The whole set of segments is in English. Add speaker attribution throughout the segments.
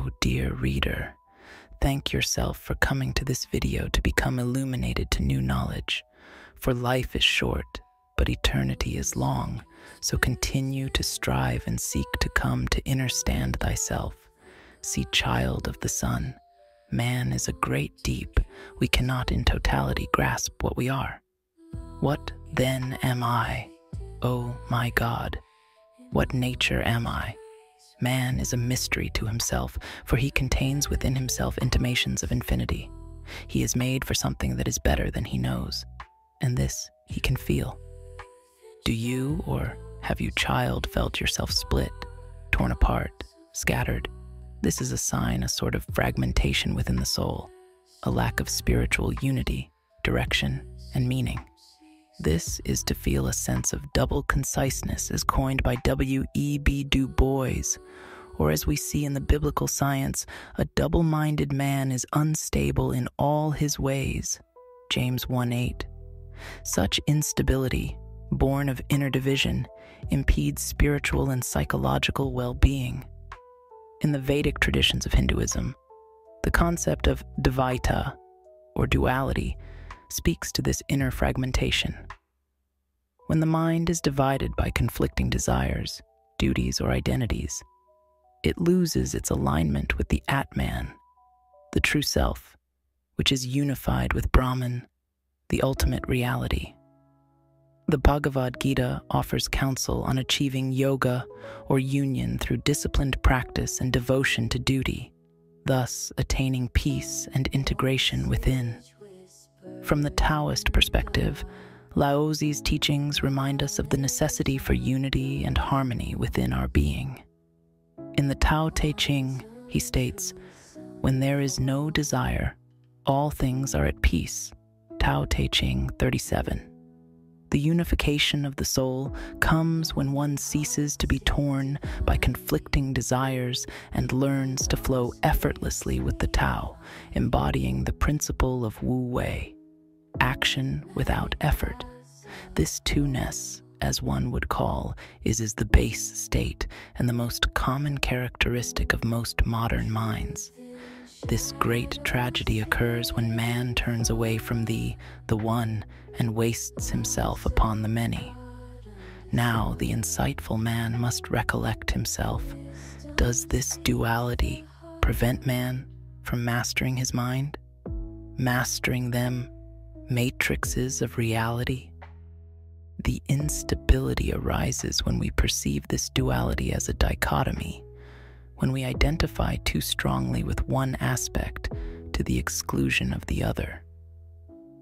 Speaker 1: Oh, dear reader, thank yourself for coming to this video to become illuminated to new knowledge. For life is short, but eternity is long, so continue to strive and seek to come to understand thyself. See, child of the sun, man is a great deep. We cannot in totality grasp what we are. What then am I? Oh my God, what nature am I? Man is a mystery to himself, for he contains within himself intimations of infinity. He is made for something that is better than he knows, and this he can feel. Do you, or have you, child, felt yourself split, torn apart, scattered? This is a sign, a sort of fragmentation within the soul, a lack of spiritual unity, direction, and meaning. This is to feel a sense of double conciseness as coined by W.E.B. Du Bois, or as we see in the biblical science, a double-minded man is unstable in all his ways, James 1:8. Such instability, born of inner division, impedes spiritual and psychological well-being. In the Vedic traditions of Hinduism, the concept of Dvaita, or duality, speaks to this inner fragmentation. When the mind is divided by conflicting desires, duties, or identities, it loses its alignment with the Atman, the true self, which is unified with Brahman, the ultimate reality. The Bhagavad Gita offers counsel on achieving yoga or union through disciplined practice and devotion to duty, thus attaining peace and integration within. From the Taoist perspective, Laozi's teachings remind us of the necessity for unity and harmony within our being. In the Tao Te Ching, he states, "When there is no desire, all things are at peace." Tao Te Ching 37. The unification of the soul comes when one ceases to be torn by conflicting desires and learns to flow effortlessly with the Tao, embodying the principle of Wu Wei, action without effort. This two-ness, as one would call, is the base state and the most common characteristic of most modern minds. This great tragedy occurs when man turns away from the one, and wastes himself upon the many. Now the insightful man must recollect himself. Does this duality prevent man from mastering his mind? Mastering them matrices of reality? The instability arises when we perceive this duality as a dichotomy, when we identify too strongly with one aspect to the exclusion of the other.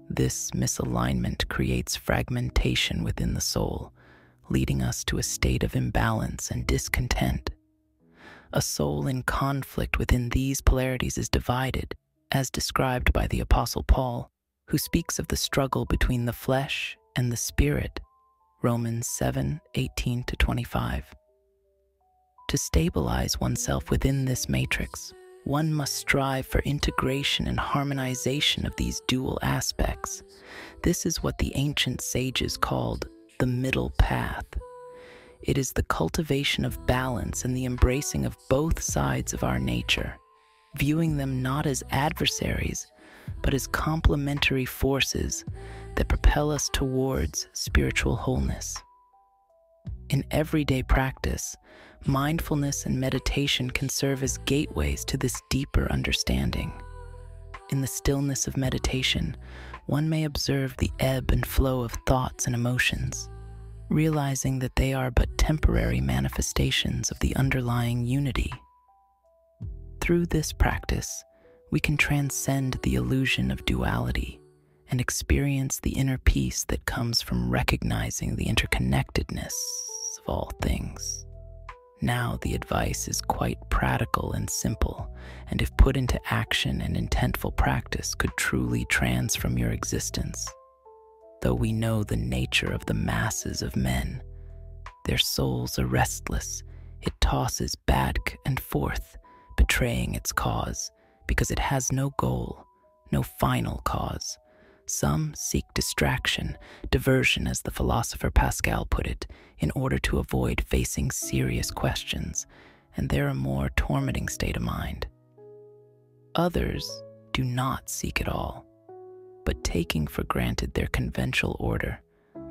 Speaker 1: This misalignment creates fragmentation within the soul, leading us to a state of imbalance and discontent. A soul in conflict within these polarities is divided, as described by the Apostle Paul, who speaks of the struggle between the flesh and the spirit, Romans 7:18-25. To stabilize oneself within this matrix, one must strive for integration and harmonization of these dual aspects. This is what the ancient sages called the middle path. It is the cultivation of balance and the embracing of both sides of our nature, viewing them not as adversaries, but as complementary forces that propel us towards spiritual wholeness. In everyday practice, mindfulness and meditation can serve as gateways to this deeper understanding. In the stillness of meditation, one may observe the ebb and flow of thoughts and emotions, realizing that they are but temporary manifestations of the underlying unity. Through this practice, we can transcend the illusion of duality and experience the inner peace that comes from recognizing the interconnectedness of all things. Now the advice is quite practical and simple, and if put into action and intentful practice could truly transform your existence. Though we know the nature of the masses of men, their souls are restless. It tosses back and forth, betraying its cause, because it has no goal, no final cause. Some seek distraction, diversion, as the philosopher Pascal put it, in order to avoid facing serious questions, and they're a more tormenting state of mind. Others do not seek it all, but taking for granted their conventional order,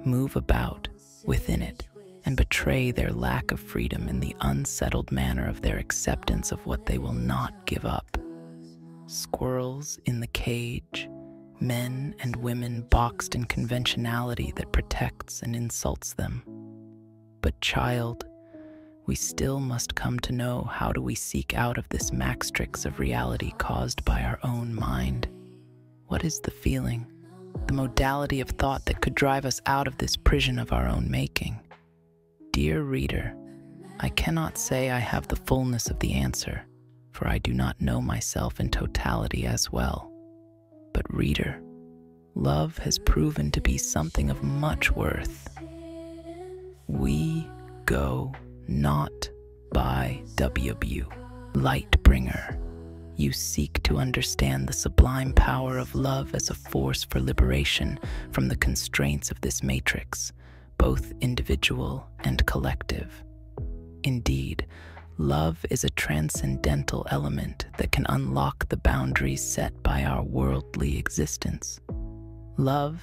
Speaker 1: move about within it and betray their lack of freedom in the unsettled manner of their acceptance of what they will not give up. Squirrels in the cage, men and women boxed in conventionality that protects and insults them. But child, we still must come to know how do we seek out of this matrix of reality caused by our own mind. What is the feeling, the modality of thought that could drive us out of this prison of our own making? Dear reader, I cannot say I have the fullness of the answer, for I do not know myself in totality as well. But reader, love has proven to be something of much worth. We go not by W. Lightbringer. You seek to understand the sublime power of love as a force for liberation from the constraints of this matrix, both individual and collective. Indeed, love is a transcendental element that can unlock the boundaries set by our worldly existence. Love,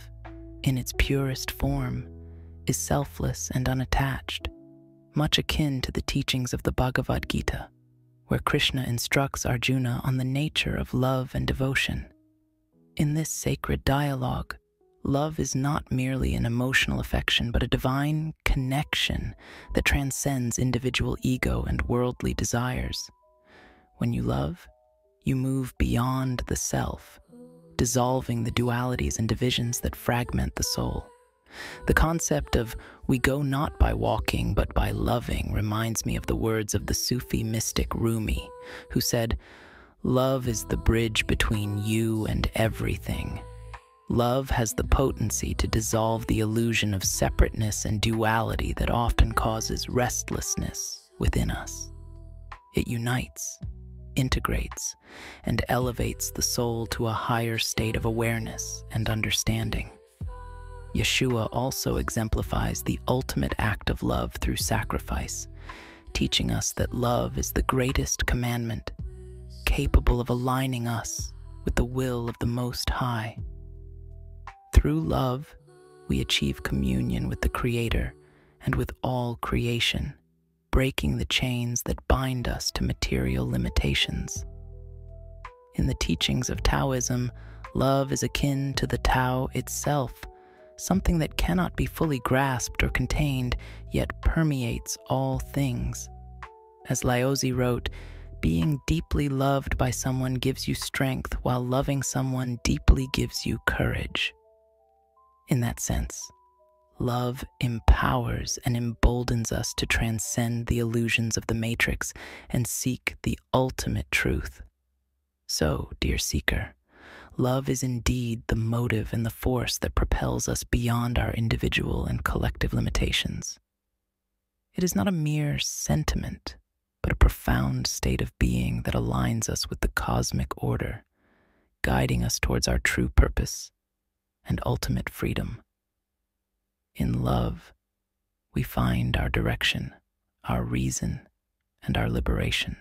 Speaker 1: in its purest form, is selfless and unattached, much akin to the teachings of the Bhagavad Gita, where Krishna instructs Arjuna on the nature of love and devotion. In this sacred dialogue, love is not merely an emotional affection, but a divine connection that transcends individual ego and worldly desires. When you love, you move beyond the self, dissolving the dualities and divisions that fragment the soul. The concept of we go not by walking but by loving reminds me of the words of the Sufi mystic Rumi, who said, "Love is the bridge between you and everything." Love has the potency to dissolve the illusion of separateness and duality that often causes restlessness within us. It unites, integrates, and elevates the soul to a higher state of awareness and understanding. Yeshua also exemplifies the ultimate act of love through sacrifice, teaching us that love is the greatest commandment, capable of aligning us with the will of the Most High. Through love, we achieve communion with the Creator and with all creation, breaking the chains that bind us to material limitations. In the teachings of Taoism, love is akin to the Tao itself, something that cannot be fully grasped or contained, yet permeates all things. As Laozi wrote, being deeply loved by someone gives you strength, while loving someone deeply gives you courage. In that sense, love empowers and emboldens us to transcend the illusions of the matrix and seek the ultimate truth. So, dear seeker, love is indeed the motive and the force that propels us beyond our individual and collective limitations. It is not a mere sentiment, but a profound state of being that aligns us with the cosmic order, guiding us towards our true purpose and ultimate freedom. In love, we find our direction, our reason, and our liberation.